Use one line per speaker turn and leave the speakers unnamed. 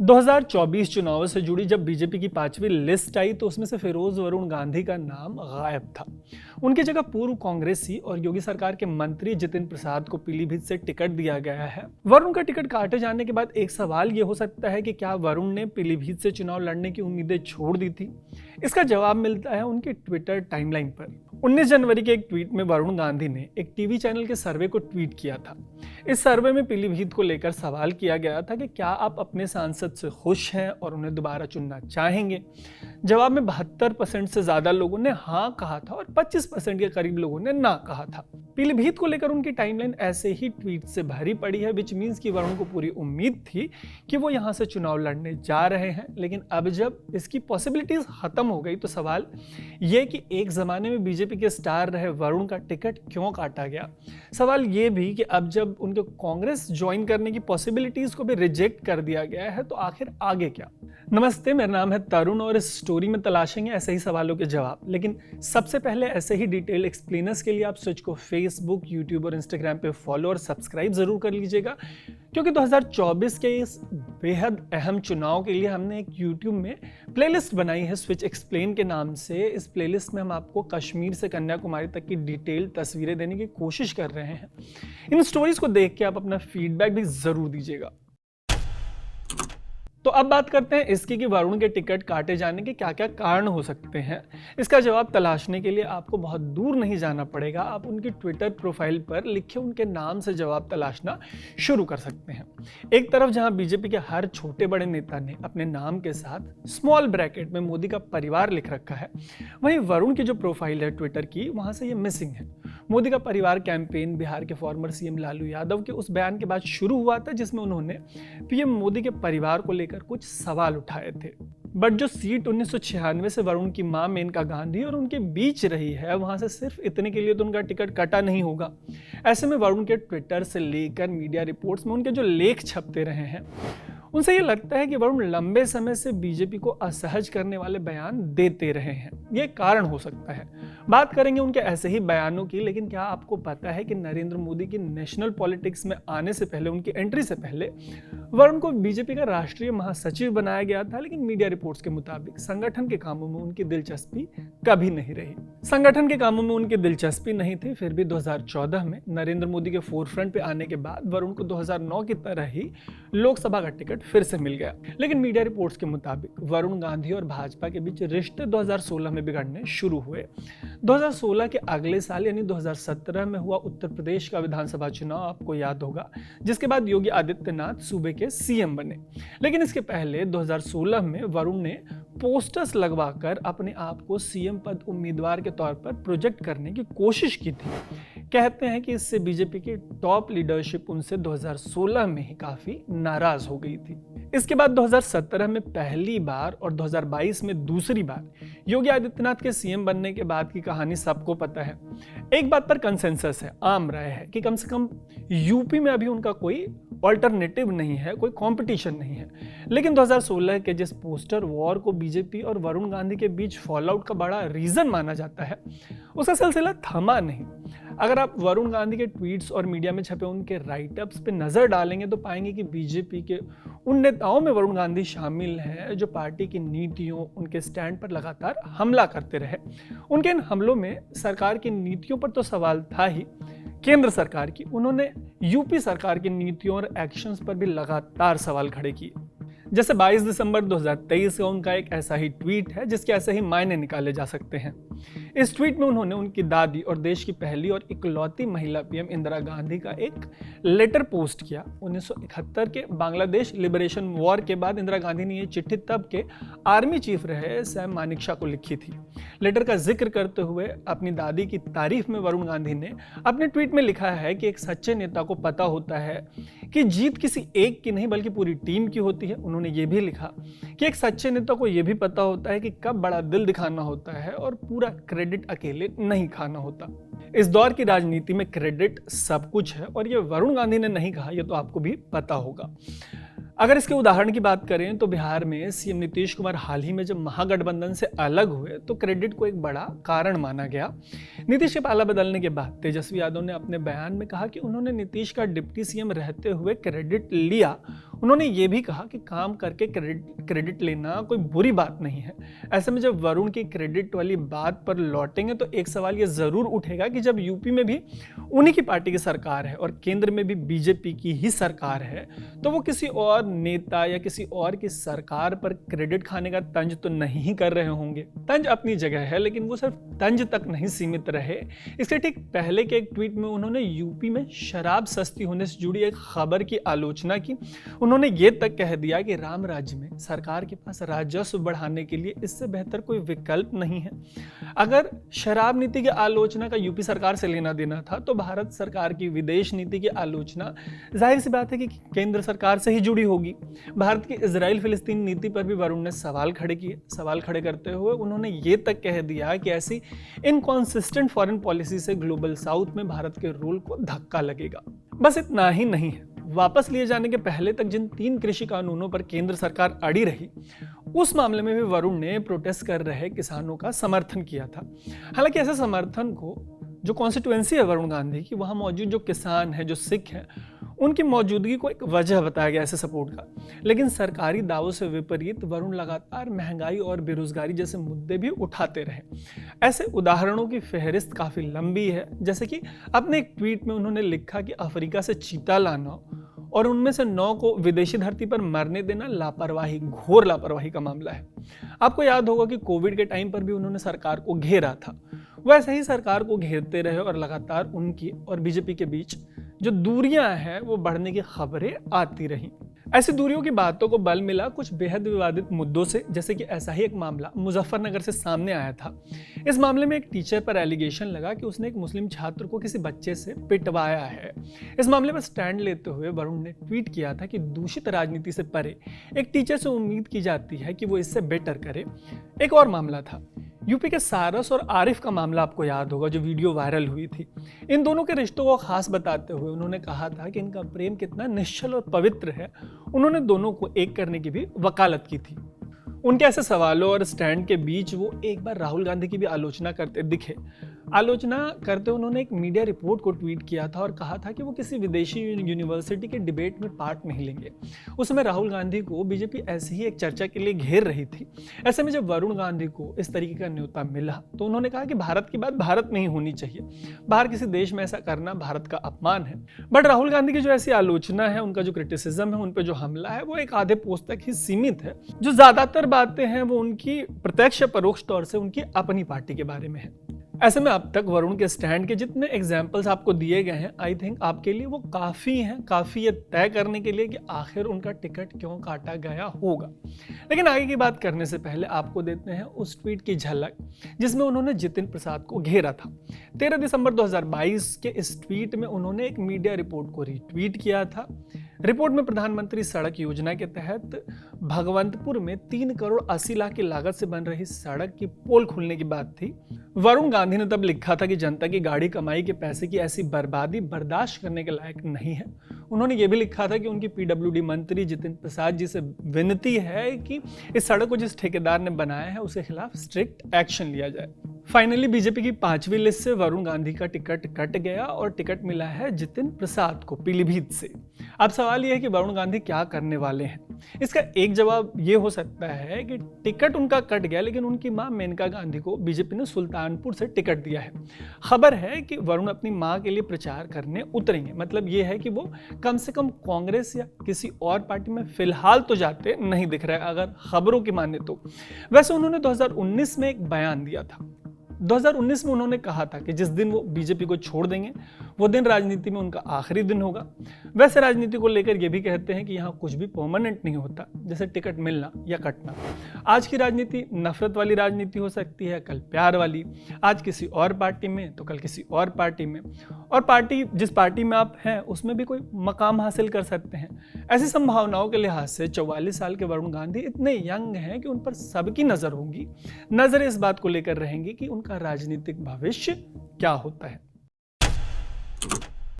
2024 चुनाव से जुड़ी जब बीजेपी की 5वीं लिस्ट आई तो उसमें से फिरोज वरुण गांधी का नाम गायब था। उनकी जगह पूर्व कांग्रेसी और योगी सरकार के मंत्री जितिन प्रसाद को पीलीभीत से टिकट दिया गया है। वरुण का टिकट काटे जाने के बाद एक सवाल ये हो सकता है कि क्या वरुण ने पीलीभीत से चुनाव लड़ने की उम्मीदें छोड़ दी थी। इसका जवाब मिलता है उनकी ट्विटर टाइमलाइन पर। 19 जनवरी के एक ट्वीट में वरुण गांधी ने एक टीवी चैनल के सर्वे को ट्वीट किया था। इस सर्वे में पीलीभीत को लेकर सवाल किया गया था कि क्या आप अपने सांसद से खुश हैं और उन्हें दोबारा चुनना चाहेंगे। जवाब में 72% से ज्यादा लोगों ने हाँ कहा था और 25% के करीब लोगों ने ना कहा था। पीलीभीत को लेकर उनकी टाइमलाइन ऐसे ही ट्वीट से भरी पड़ी है, विच मींस कि वरुण को पूरी उम्मीद थी कि वो यहां से चुनाव लड़ने जा रहे हैं। लेकिन अब जब इसकी पॉसिबिलिटीज खत्म हो गई तो सवाल ये कि एक जमाने में बीजेपी के स्टार रहे वरुण का टिकट क्यों काटा गया। सवाल ये भी कि अब जब उनके कांग्रेस ज्वाइन करने की पॉसिबिलिटीज को भी रिजेक्ट कर दिया गया है तो आखिर आगे क्या। नमस्ते, मेरा नाम है तरुण और इस स्टोरी में तलाशेंगे ऐसे ही सवालों के जवाब। लेकिन सबसे पहले ऐसे ही डिटेल एक्सप्लेनर्स के लिए आप स्विच को फेसबुक, यूट्यूब और इंस्टाग्राम पे फॉलो और सब्सक्राइब जरूर कर लीजिएगा, क्योंकि 2024 के इस बेहद अहम चुनाव के लिए हमने एक यूट्यूब में प्लेलिस्ट बनाई है स्विच एक्सप्लेन के नाम से। इस प्लेलिस्ट में हम आपको कश्मीर से कन्याकुमारी तक की डिटेल तस्वीरें देने की कोशिश कर रहे हैं। इन स्टोरीज को देख के आप अपना फीडबैक भी जरूर दीजिएगा। तो अब बात करते हैं इसकी कि वरुण के टिकट काटे जाने के क्या क्या कारण हो सकते हैं। इसका जवाब तलाशने के लिए आपको बहुत दूर नहीं जाना पड़ेगा। आप उनकी ट्विटर प्रोफाइल पर लिखे उनके नाम से जवाब तलाशना शुरू कर सकते हैं। एक तरफ जहां बीजेपी के हर छोटे बड़े नेता ने अपने नाम के साथ स्मॉल ब्रैकेट में मोदी का परिवार लिख रखा है, वहीं वरुण की जो प्रोफाइल है ट्विटर की, वहां से ये मिसिंग है। मोदी का परिवार कैंपेन बिहार के फॉर्मर सीएम लालू यादव के उस बयान के बाद शुरू हुआ था जिसमें उन्होंने पीएम मोदी के परिवार को लेकर कुछ सवाल उठाए थे। बट जो सीट 1996 से वरुण की मां मेनका गांधी और उनके बीच रही है, वहां से सिर्फ इतने के लिए तो उनका टिकट कटा नहीं होगा। ऐसे में वरुण के ट्विटर से लेकर मीडिया रिपोर्ट्स में उनके जो लेख छपते रहे हैं, उनसे ये लगता है कि वरुण लंबे समय से बीजेपी को असहज करने वाले बयान देते रहे हैं। ये कारण हो सकता है। बात करेंगे उनके ऐसे ही बयानों की, लेकिन क्या आपको पता है कि नरेंद्र मोदी की नेशनल पॉलिटिक्स में आने से पहले, उनकी एंट्री से पहले, वरुण को बीजेपी का राष्ट्रीय महासचिव बनाया गया था, लेकिन मीडिया रिपोर्ट्स के मुताबिक संगठन के कामों में उनकी दिलचस्पी कभी नहीं रही। संगठन के कामों में उनकी दिलचस्पी नहीं थी, फिर भी 2014 में नरेंद्र मोदी के फोरफ्रंट पे आने के बाद वरुण को 2009 की तरह ही लोकसभा का टिकट फिर से मिल गया। लेकिन मीडिया रिपोर्ट्स के मुताबिक वरुण गांधी और भाजपा के बीच रिश्ते 2016 में बिगड़ने शुरू हुए। 2016 के अगले साल यानी 2017 में हुआ उत्तर प्रदेश का विधानसभा चुनाव, आपको याद होगा, जिसके बाद योगी आदित्यनाथ सूबे के सीएम बने। लेकिन इसके पहले 2016 में वरुण ने पोस्टर्स लगवाकर अपने आप को सीएम पद उम्मीदवार के तौर पर प्रोजेक्ट करने की कोशिश की थी। कहते हैं कि इससे बीजेपी की टॉप लीडरशिप उनसे 2016 में ही काफी नाराज हो गई थी। इसके बाद 2017 में पहली बार और 2022 में दूसरी बार योगी आदित्यनाथ के सीएम बनने के बाद की कहानी सबको पता है। एक बात पर कंसेंसस है, आम राय है कि कम से कम यूपी में अभी उनका कोई ऑल्टरनेटिव नहीं है, कोई कंपटीशन नहीं है। लेकिन 2016 के जिस पोस्टर वॉर को बीजेपी और वरुण गांधी के बीच फॉलआउट का बड़ा रीजन माना जाता है, उसका सिलसिला थमा नहीं। अगर आप वरुण गांधी के ट्वीट्स और मीडिया में छपे उनके राइटअप्स पे नजर डालेंगे तो पाएंगे कि बीजेपी के उन नेताओं में वरुण गांधी शामिल हैं जो पार्टी की नीतियों, उनके स्टैंड पर लगातार हमला करते रहे। उनके इन हमलों में सरकार की नीतियों पर तो सवाल था ही, केंद्र सरकार की, उन्होंने यूपी सरकार की नीतियों और एक्शंस पर भी लगातार सवाल खड़े किए। जैसे 22 दिसंबर 2023 का उनका एक ऐसा ही ट्वीट है जिसके ऐसे ही मायने निकाले जा सकते हैं। इस ट्वीट में उन्होंने उनकी दादी और देश की पहली और इकलौती महिला पीएम इंदिरा गांधी का एक लेटर पोस्ट किया। 1971 के बांग्लादेश लिबरेशन वॉर के बाद इंदिरा गांधी ने ये चिट्ठी तब के आर्मी चीफ रहे सैम मानेकशॉ को लिखी थी। लेटर का जिक्र करते हुए अपनी दादी की तारीफ में वरुण गांधी ने अपने ट्वीट में लिखा है कि एक सच्चे नेता को पता होता है कि जीत किसी एक की नहीं बल्कि पूरी टीम की होती है। उन्होंने ये भी लिखा कि एक सच्चे नेता को यह भी पता होता है कि कब बड़ा दिल दिखाना होता है और पूरा क्रेडिट अकेले नहीं खाना होता। इस दौर की राजनीति में क्रेडिट सब कुछ है और ये वरुण गांधी ने नहीं कहा, ये तो आपको भी पता होगा। अगर इसके उदाहरण की बात करें तो बिहार में सीएम नीतीश कुमार हाल ही में जब महागठबंधन से अलग हुए तो क्रेडिट को एक बड़ा कारण माना गया। नीतीश के पाला बदलने के बाद तेजस्वी यादव ने अपने बयान में कहा कि उन्होंने नीतीश का डिप्टी सीएम रहते हुए क्रेडिट लिया। उन्होंने ये भी कहा कि काम करके क्रेडिट लेना कोई बुरी बात नहीं है। ऐसे में जब वरुण की क्रेडिट वाली बात पर लौटेंगे तो एक सवाल ये जरूर उठेगा कि जब यूपी में भी उन्हीं की पार्टी की सरकार है और केंद्र में भी बीजेपी की ही सरकार है तो वो किसी और नेता या किसी और की सरकार पर क्रेडिट खाने का तंज तो नहीं कर रहे होंगे। तंज अपनी जगह है, लेकिन वो सिर्फ तंज तक नहीं सीमित रहे। इसके ठीक पहले के एक ट्वीट में उन्होंने यूपी में शराब सस्ती होने से जुड़ी एक खबर की आलोचना की। उन्होंने ये तक कह दिया कि राम राज्य में सरकार के पास राजस्व बढ़ाने के लिए इससे बेहतर कोई विकल्प नहीं है। अगर शराब नीति की आलोचना का यूपी सरकार से लेना देना था तो भारत सरकार की विदेश नीति की आलोचना जाहिर सी बात है कि केंद्र सरकार से ही जुड़ी होगी। भारत की इजराइल फिलिस्तीन नीति पर भी वरुण ने सवाल खड़े किए। सवाल खड़े करते हुए उन्होंने ये तक कह दिया कि ऐसी इनकॉन्सिस्टेंट फॉरेन पॉलिसी से ग्लोबल साउथ में भारत के रोल को धक्का लगेगा। बस इतना ही नहीं है, वापस लिए जाने के पहले तक जिन 3 कृषि कानूनों पर केंद्र सरकार अड़ी रही उस मामले में भी वरुण ने प्रोटेस्ट कर रहे किसानों का समर्थन किया था। हालांकि ऐसे समर्थन को जो कॉन्स्टिट्यूएंसी है वरुण गांधी की, वहां मौजूद जो किसान हैं, जो सिख हैं, उनकी मौजूदगी को एक वजह बताया गया ऐसे सपोर्ट का। लेकिन सरकारी दावों से विपरीत वरुण लगातार महंगाई और बेरोजगारी जैसे मुद्दे भी उठाते रहे। ऐसे उदाहरणों की फहरिस्त काफी लंबी है। जैसे कि अपने एक ट्वीट में उन्होंने लिखा कि अफ्रीका से चीता लाना और उनमें से 9 को विदेशी धरती पर मरने देना लापरवाही, घोर लापरवाही का मामला है। आपको याद होगा कि कोविड के टाइम पर भी उन्होंने सरकार को घेरा था। वैसे ही सरकार को घेरते रहे और लगातार उनकी और बीजेपी के बीच जो दूरियां हैं वो बढ़ने की खबरें आती रहीं। ऐसी दूरियों की बातों को बल मिला कुछ बेहद विवादित मुद्दों से, जैसे कि ऐसा ही एक मामला मुजफ्फरनगर से सामने आया था। इस मामले में एक टीचर पर एलिगेशन लगा कि उसने एक मुस्लिम छात्र को किसी बच्चे से पिटवाया है। इस मामले पर स्टैंड लेते हुए वरुण ने ट्वीट किया था कि दूषित राजनीति से परे एक टीचर से उम्मीद की जाती है कि वो इससे बेटर करे। एक और मामला था यूपी के सारस और आरिफ का मामला, आपको याद होगा, जो वीडियो वायरल हुई थी। इन दोनों के रिश्तों को खास बताते हुए उन्होंने कहा था कि इनका प्रेम कितना निश्चल और पवित्र है। उन्होंने दोनों को एक करने की भी वकालत की थी। उनके ऐसे सवालों और स्टैंड के बीच वो एक बार राहुल गांधी की भी आलोचना करते दिखे। आलोचना करते उन्होंने एक मीडिया रिपोर्ट को ट्वीट किया था और कहा था कि वो किसी विदेशी यूनिवर्सिटी के डिबेट में पार्ट नहीं लेंगे। उस समय राहुल गांधी को बीजेपी ऐसी ही एक चर्चा के लिए घेर रही थी। ऐसे में जब वरुण गांधी को इस तरीके का न्योता मिला तो उन्होंने कहा कि भारत की बात भारत में ही होनी चाहिए, बाहर किसी देश में ऐसा करना भारत का अपमान है। बट राहुल गांधी की जो ऐसी आलोचना है, उनका जो क्रिटिसिज्म है, उन पर जो हमला है, वो एक आधे पोस्ट तक ही सीमित है। जो ज्यादातर बातें हैं वो उनकी प्रत्यक्ष परोक्ष तौर से उनकी अपनी पार्टी के बारे में है। ऐसे में अब तक वरुण के स्टैंड के जितने एग्जाम्पल्स आपको दिए गए हैं, आई थिंक आपके लिए वो काफ़ी हैं, काफ़ी ये तय करने के लिए कि आखिर उनका टिकट क्यों काटा गया होगा। लेकिन आगे की बात करने से पहले आपको देते हैं उस ट्वीट की झलक जिसमें उन्होंने जितिन प्रसाद को घेरा था। 13 दिसंबर 2022 के इस ट्वीट में उन्होंने एक मीडिया रिपोर्ट को रीट्वीट किया था। रिपोर्ट में प्रधानमंत्री सड़क योजना के तहत भगवंतपुर में 3 करोड़ 80 लाख की लागत से बन रही सड़क की पोल खुलने की बात थी। वरुण गांधी ने तब लिखा था कि जनता की गाड़ी कमाई के पैसे की ऐसी बर्बादी बर्दाश्त करने के लायक नहीं है। उन्होंने ये भी लिखा था कि उनकी पीडब्ल्यूडी मंत्री जितिन प्रसाद जी से विनती है कि इस सड़क को जिस ठेकेदार ने बनाया है उसके खिलाफ स्ट्रिक्ट एक्शन लिया जाए। फाइनली बीजेपी की 5वीं लिस्ट से वरुण गांधी का टिकट कट गया और टिकट मिला है जितिन प्रसाद को पीलीभीत से। अब सवाल यह है कि वरुण गांधी क्या करने वाले हैं। इसका एक जवाब ये हो सकता है कि टिकट उनका कट गया, लेकिन उनकी मां मेनका गांधी को बीजेपी ने सुल्तानपुर से टिकट दिया है। खबर है कि वरुण अपनी मां के लिए प्रचार करने उतरेंगे। मतलब ये है कि वो कम से कम कांग्रेस या किसी और पार्टी में फिलहाल तो जाते नहीं दिख रहे, अगर खबरों की माने तो। वैसे उन्होंने 2019 में एक बयान दिया था। 2019 में उन्होंने कहा था कि जिस दिन वो बीजेपी को छोड़ देंगे वो दिन राजनीति में उनका आखिरी दिन होगा। वैसे राजनीति को लेकर ये भी कहते हैं कि यहाँ कुछ भी परमानेंट नहीं होता, जैसे टिकट मिलना या कटना। आज की राजनीति नफरत वाली राजनीति हो सकती है, कल प्यार वाली। आज किसी और पार्टी में तो कल किसी और पार्टी में, और पार्टी जिस पार्टी में आप हैं उसमें भी कोई मकाम हासिल कर सकते हैं। ऐसी संभावनाओं के लिहाज से 44 साल के वरुण गांधी इतने यंग हैं कि उन पर सबकी नजर होगी। नजर इस बात को लेकर रहेंगी कि उनका राजनीतिक भविष्य क्या होता है।